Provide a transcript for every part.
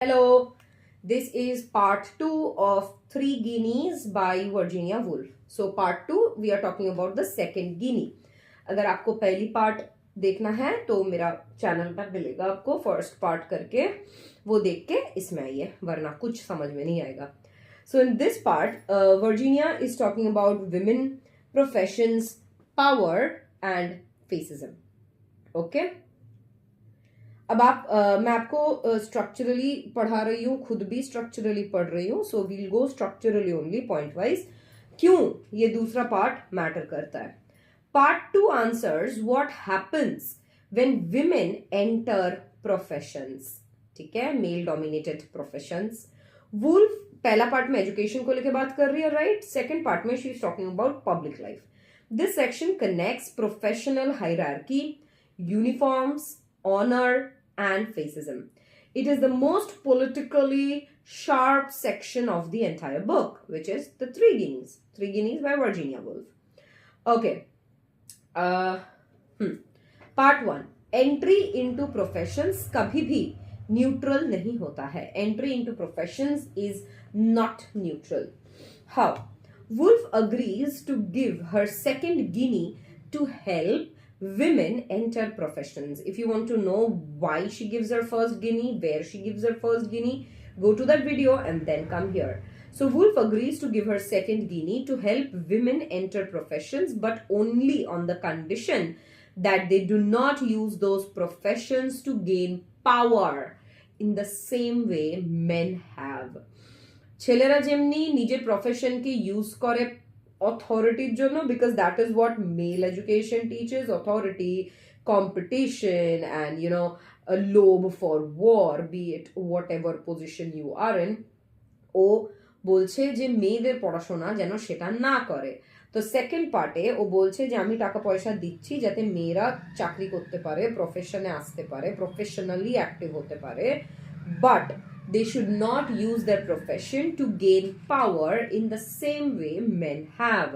Hello, this is part 2 of Three Guineas by Virginia Woolf. So part 2 we are talking about the second Guinea. अगर आपको पहली part देखना है तो मेरा चैनल पर मिलेगा आपको फर्स्ट पार्ट करके वो देख के इसमें आइए वरना कुछ समझ में नहीं आएगा. So in this part, Virginia is talking about women, professions, power and fascism. Okay? अब मैं आपको स्ट्रक्चरली पढ़ा रही हूँ, खुद भी स्ट्रक्चरली पढ़ रही हूँ. सो वील गो स्ट्रक्चरली ओनली पॉइंट वाइज. क्यों ये दूसरा पार्ट मैटर करता है. Part 2 answers what happens when women enter professions. ठीक है, मेल डोमिनेटेड प्रोफेशंस. वुल्फ पहला पार्ट में एजुकेशन को लेकर बात कर रही है, राइट. सेकेंड पार्ट में she is talking about public life. This section connects professional hierarchy, uniforms, honor and fascism. It is the most politically sharp section of the entire book, which is the Three Guineas. Three Guineas by Virginia Woolf. Okay. Part 1. Entry into professions कभी भी neutral नहीं होता है. Entry into professions is not neutral. How? Woolf agrees to give her second guinea to help women enter professions. If you want to know why she gives her first guinea, where she gives her first guinea, go to that video and then come here. So Woolf agrees to give her second guinea to help women enter professions, but only on the condition that they do not use those professions to gain power in the same way men have. ছেলেরা যেমনি নিজের প্রফেশনকে use করে অথরিটির জন্য, because that is what male education teaches, authority, competition and a lobe for war, be it whatever position you are in. ও বলছে যে মেয়েদের পড়াশোনা যেন সেটা না করে. তো সেকেন্ড পার্টে ও বলছে যে আমি টাকা পয়সা দিচ্ছি যাতে মেয়েরা চাকরি করতে পারে, প্রফেশনে আসতে পারে, প্রফেশনালি অ্যাক্টিভ হতে পারে, but they should not use their profession to gain power in the same way men have.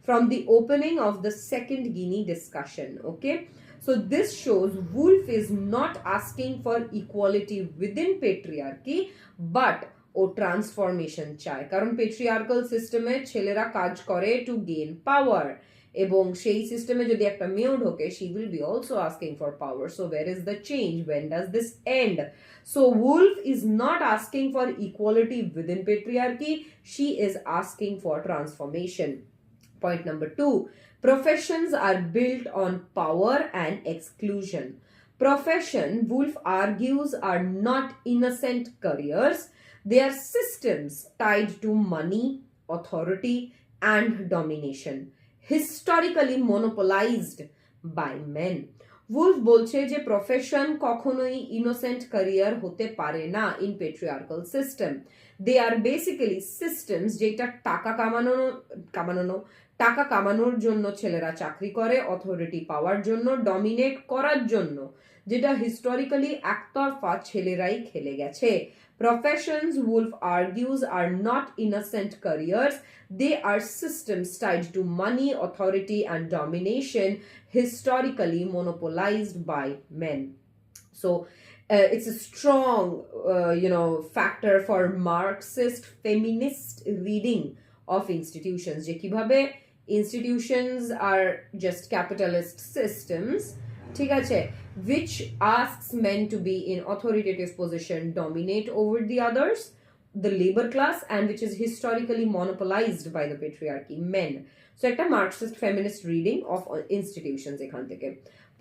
From the opening of the second guinea discussion, okay? So this shows Woolf is not asking for equality within patriarchy, but transformation চায়. কারণ patriarchal system-এ ছেলেরা কাজ করে to gain power. এবং সেই সিস্টেমে যদি একটা মেয়েও ঢোকে, she will be also asking for power. So where is the change? When does this end? So Woolf is not asking for equality within patriarchy. She is asking for transformation. Point number 2. Professions are built on power and exclusion. Profession, Woolf argues, are not innocent careers. They are systems tied to money, authority, and domination. Historically monopolized by men. Woolf বলছে যে profession কখনোই innocent career হতে পারে না in patriarchal system. They are basically systems যেটা টাকা কামানোর জন্য ছেলেরা চাকরি করে, অথরিটি পাওয়ার জন্য, ডমিনেট করার জন্য, যেটা হিস্টোরিক্যালি একতরফা ছেলেরাই খেলে গেছে. Professions, Woolf argues, are not innocent careers. They are systems tied to money, authority, and domination, historically monopolized by men. So, it's a strong, factor for Marxist feminist reading of institutions. যে কিভাবে institutions are just capitalist systems, ঠিক আছে, which asks men to be in authoritative position, dominate over the others, the labor class, and which is historically monopolized by the patriarchy, men. So একটা Marxist feminist reading of institutions এখান থেকে.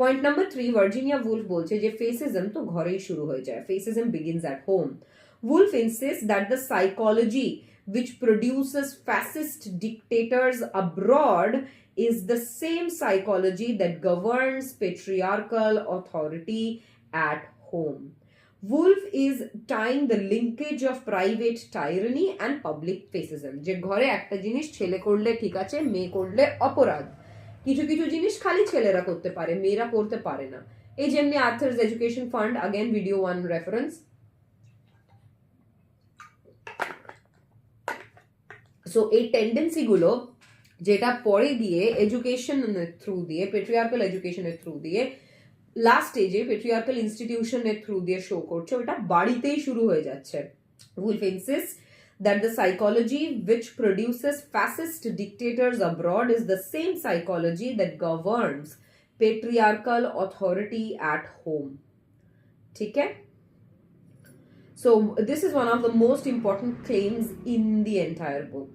Point number 3, Virginia Woolf বলছে যে fascism তো ঘরেই শুরু হয়ে যায়. Fascism begins at home. Woolf insists that the psychology which produces fascist dictators abroad is the same psychology that governs patriarchal authority at home. Woolf is tying the linkage of private tyranny and public fascism. যে ঘরে একটা জিনিস ছেলে করলে ঠিক আছে, মেয়ে করলে অপরাধ. কিছু কিছু জিনিস খালি ছেলেরা করতে পারে, মেয়েরা করতে পারে না. এই যেমনি Arthur's education fund, again video 1 reference. So এই টেন্ডেন্সি গুলো যেটা পরে দিয়ে এডুকেশনের থ্রু দিয়ে, পেট্রিয়ার্কাল এডুকেশনের থ্রু দিয়ে লাস্ট স্টেজে পেট্রিয়ার্কাল ইনস্টিটিউশনের থ্রু দিয়ে শো করছে ওটা বাড়িতেই শুরু হয়ে যাচ্ছে। Woolf insists that the psychology which produces fascist dictators abroad is the same psychology that governs patriarchal authority at home. ठीक है? So this is one of the most important claims in the entire book,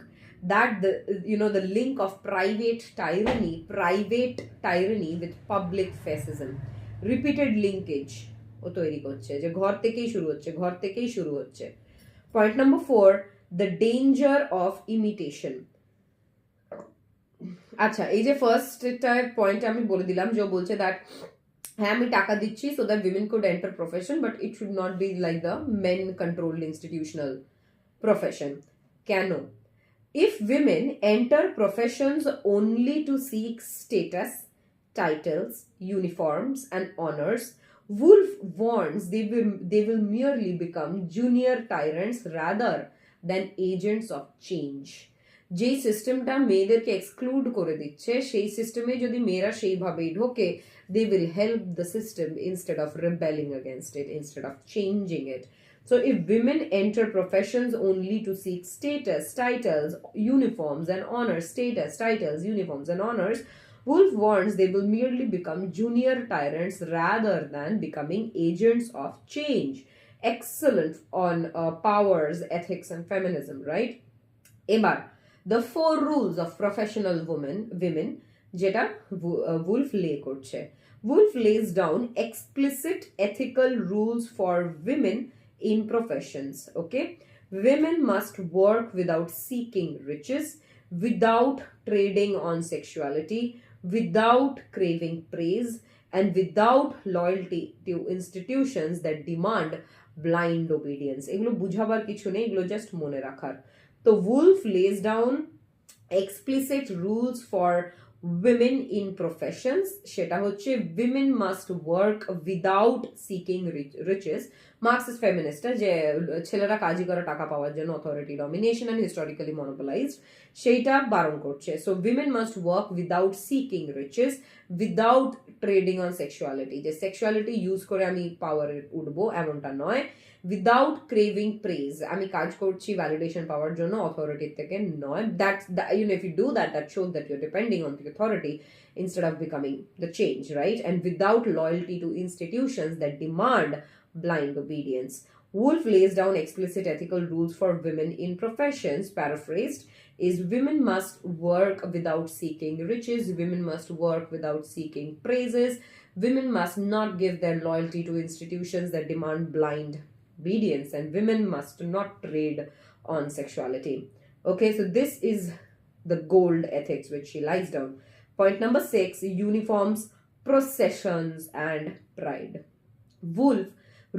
that the link of private tyranny with public fascism, repeated linkage ও তৈরি করছে যে ঘর থেকেই শুরু হচ্ছে। Point number 4, the danger of imitation. আচ্ছা, এই যে ফার্স্ট পয়েন্ট আমি বলে দিলাম, যে বলছে দ্যাট হ্যাঁ আমি টাকা দিচ্ছি so that women could enter profession, but it should not be like the men controlled institutional profession. কেন? If women enter professions only to seek status, titles, uniforms and honors, Woolf warns they will merely become junior tyrants rather than agents of change. যেই সিস্টেমটা মেয়েদেরকে exclude করে দিচ্ছে, সেই সিস্টেমে যদি মেয়েরা সেইভাবেই ঢোকে, they will help the system instead of rebelling against it, instead of changing it. So if women enter professions only to seek status, titles, uniforms and honors, Woolf warns they will merely become junior tyrants rather than becoming agents of change. Excellent on powers, ethics and feminism, right? এবার the 4 rules of professional women যেটা Woolf lay করছে. Woolf lays down explicit ethical rules for women in professions. Okay, women must work without seeking riches, without trading on sexuality, without craving praise, and without loyalty to institutions that demand blind obedience. এগুলো বুঝাবার কিছু নেই, এগুলো just মনে রাখার। তো Woolf lays down explicit rules for women in professions, সেটা হচ্ছে women must work without seeking riches. Marxist feminist যে ছেলেরা কাজই করে টাকা পাওয়ার জন্য, authority domination and historically monopolized, সেইটা বারণ করছে। So women must work without seeking riches, without trading on sexuality, যে sexuality ইউজ করে আমি পাওয়ারে উঠবো এমনটা নয়, without craving praise, আমি কাজ করছি ভ্যালিডেশন পাওয়ার জন্য অথরিটি থেকে নয়, that's if you do that shows that you're depending on the authority instead of becoming the change, right? And without loyalty to institutions that demand blind obedience. Woolf lays down explicit ethical rules for women in professions. Paraphrased is, women must work without seeking riches, women must work without seeking praises, women must not give their loyalty to institutions that demand blind obedience, and women must not trade on sexuality. Okay, so this is the gold ethics which she lies down. Point number 6, uniforms, processions and pride. Woolf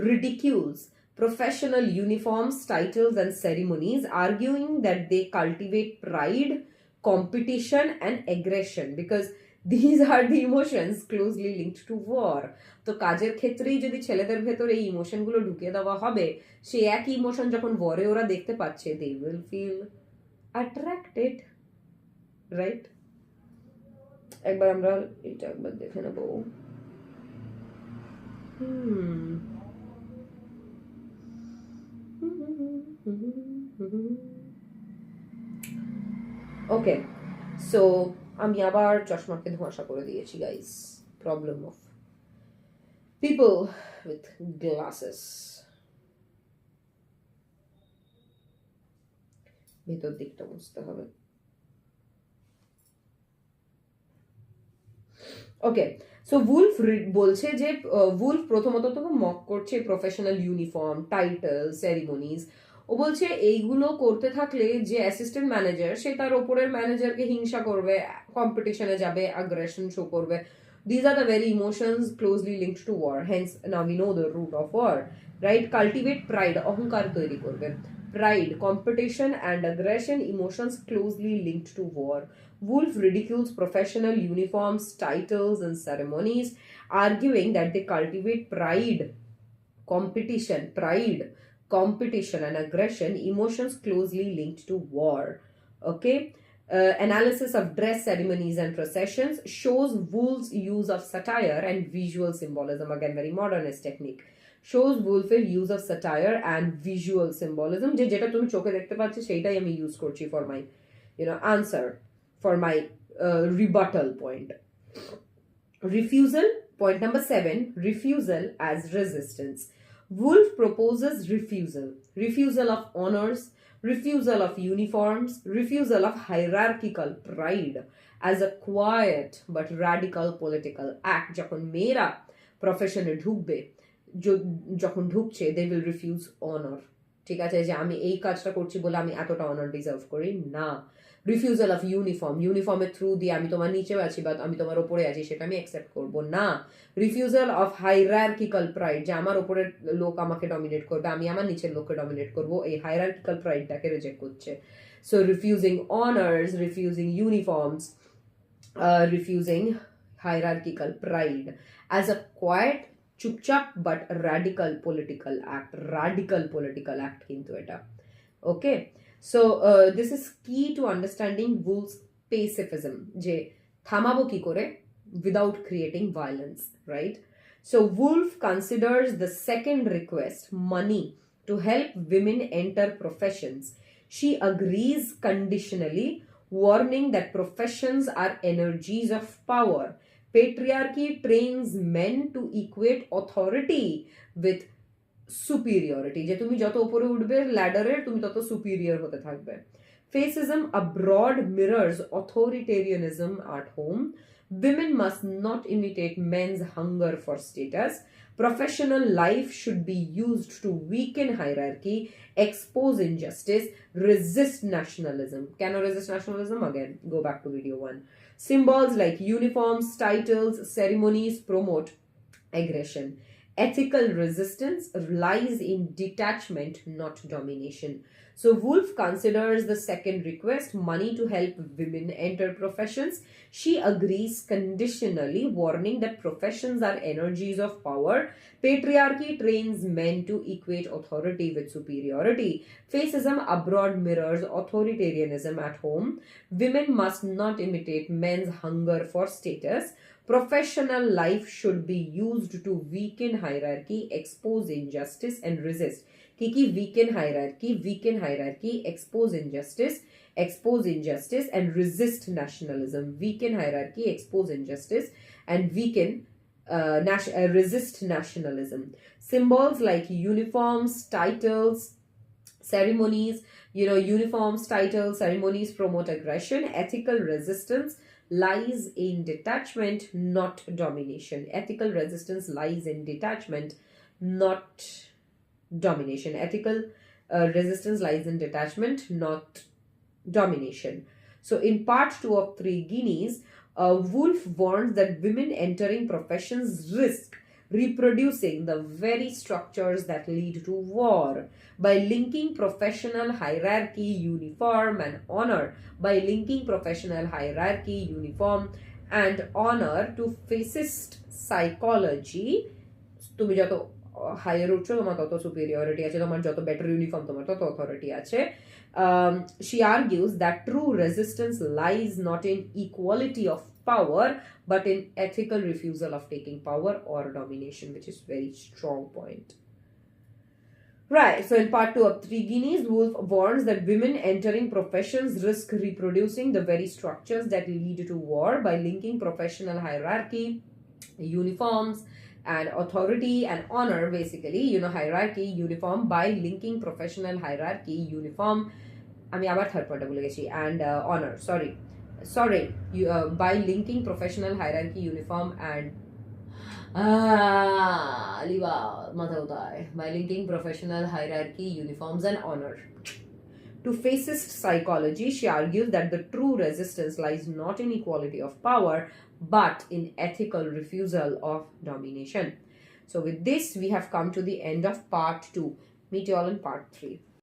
ridicules professional uniforms, titles and ceremonies, arguing that they cultivate pride, competition and aggression, because these are the emotions closely linked to war. তো কাজের ক্ষেত্রেই যদি ছেলেদের ভেতরে এই ইমোশনগুলো ঢুকিয়ে দেওয়া হবে, সেই একই ইমোশন যখন ওয়ারে ওরা দেখতে পাচ্ছে, they will feel attracted, right? একবার আমরা এটা একবার দেখে নেব। ওকে, সো আমি আবার চশমাকে ধোঁয়াশা করে দিয়েছি guys. Problem of people with glasses. ভেতর দিকটা বুঝতে হবে। ওকে, সো Woolf বলছে যে Woolf প্রথমত তো মক করছে প্রফেশনাল ইউনিফর্ম, টাইটেল, সেরিমনিজ। ও বলছে এইগুলো করতে থাকলে যে অ্যাসিস্ট্যান্ট ম্যানেজার, সে তার ওপরের ম্যানেজারকে হিংসা করবে, কম্পিটিশনে যাবে, আগ্রেশন শো করবে। These are the very emotions closely linked to war. Hence, now we know the root of war, right? Cultivate pride, অহংকার তৈরি করবে। Pride, competition and aggression, emotions closely linked to war. Woolf ridicules professional uniforms, titles and ceremonies, arguing that they cultivate pride, competition and aggression, emotions closely linked to war. Okay, Analysis of dress ceremonies and processions shows Woolf's use of satire and visual symbolism. Again, very modernist technique. Shows Woolf's use of satire and visual symbolism. যেটা তুমি চোখে দেখতে পাচ্ছ সেইটাই আমি use করছি for my answer, for my rebuttal point. Refusal, point number 7, refusal as resistance. Woolf proposes refusal of honors, refusal of uniforms, refusal of hierarchical pride as a quiet but radical political act. যখন মেয়েরা প্রফেশনে ঢুকবে, যখন ঢুকছে, they will refuse honor. ঠিক আছে, যে আমি এই কাজটা করছি বলে আমি এতটা অনার ডিজার্ভ করি না। রিফিউজাল অফ ইউনিফর্মের থ্রু দিয়ে আমি তোমার নিচেও আছি বা আমি তোমার ওপরে আছি সেটা আমি অ্যাকসেপ্ট করবো না। রিফিউজাল অফ হাইরার্কিক্যাল প্রাইড, যে আমার ওপরের লোক আমাকে ডমিনেট করবে, আমি আমার নিচের লোককে ডমিনেট করবো, এই হাইরার্কিক্যাল প্রাইডটাকে রিজেক্ট করছে। So refusing honours, refusing uniforms, refusing hierarchical pride as a quiet, চুপচাপ বাট রাডিক্যাল পলিটিক্যাল অ্যাক্ট কিন্তু এটা। ওকে, so this is key to understanding Woolf's pacifism, যে থামাবো কি করে without creating violence, right? So Woolf considers the second request, money, to help women enter professions. She agrees conditionally, warning that professions are energies of power. Patriarchy trains men to equate authority with superiority, যে তুমি যত উপরে উঠবে ল্যাডারের তুমি তত superior হতে থাকবে। Fascism abroad mirrors authoritarianism at home. Women must not imitate men's hunger for status. Professional life should be used to weaken hierarchy, expose injustice, resist nationalism. Can I resist nationalism? Again, go back to video 1. Symbols like uniforms, titles, ceremonies promote aggression. Ethical resistance lies in detachment, not domination. So Woolf considers the second request, money, to help women enter professions. She agrees conditionally, warning that professions are energies of power. Patriarchy trains men to equate authority with superiority. Fascism abroad mirrors authoritarianism at home. Women must not imitate men's hunger for status. Professional life should be used to weaken hierarchy, expose injustice, and resist. Kiki, weaken hierarchy, expose injustice, and resist nationalism. Weaken hierarchy, expose injustice, and resist nationalism. Symbols like uniforms, titles, ceremonies, promote aggression. Ethical resistance lies in detachment, not domination. Ethical resistance lies in detachment, not domination. Ethical resistance lies in detachment, not domination. So in part 2 of 3 Guineas, Woolf warns that women entering professions risk reproducing the very structures that lead to war. By linking professional hierarchy, uniform, and honor, to fascist psychology, তুমি যত higher উঠছো তোমার তত superiority আছে, তোমার যত better uniform তোমার তত authority আছে। She argues that true resistance lies not in equality of power but in ethical refusal of taking power or domination, which is very strong point. Right, so in part 2 of 3 Guineas, Woolf warns that women entering professions risk reproducing the very structures that lead to war by linking professional hierarchy, uniforms, and authority and honor, basically, hierarchy, uniform, by linking professional hierarchy, uniform, আমি আবার third পয়েন্টটা ভুলে গেছি, and honor, by linking professional hierarchy, uniform, and by linking professional hierarchy, uniforms, and honor to fascist psychology. She argues that the true resistance lies not in equality of power but in ethical refusal of domination. So with this we have come to the end of part 2. Meet you all in part 3.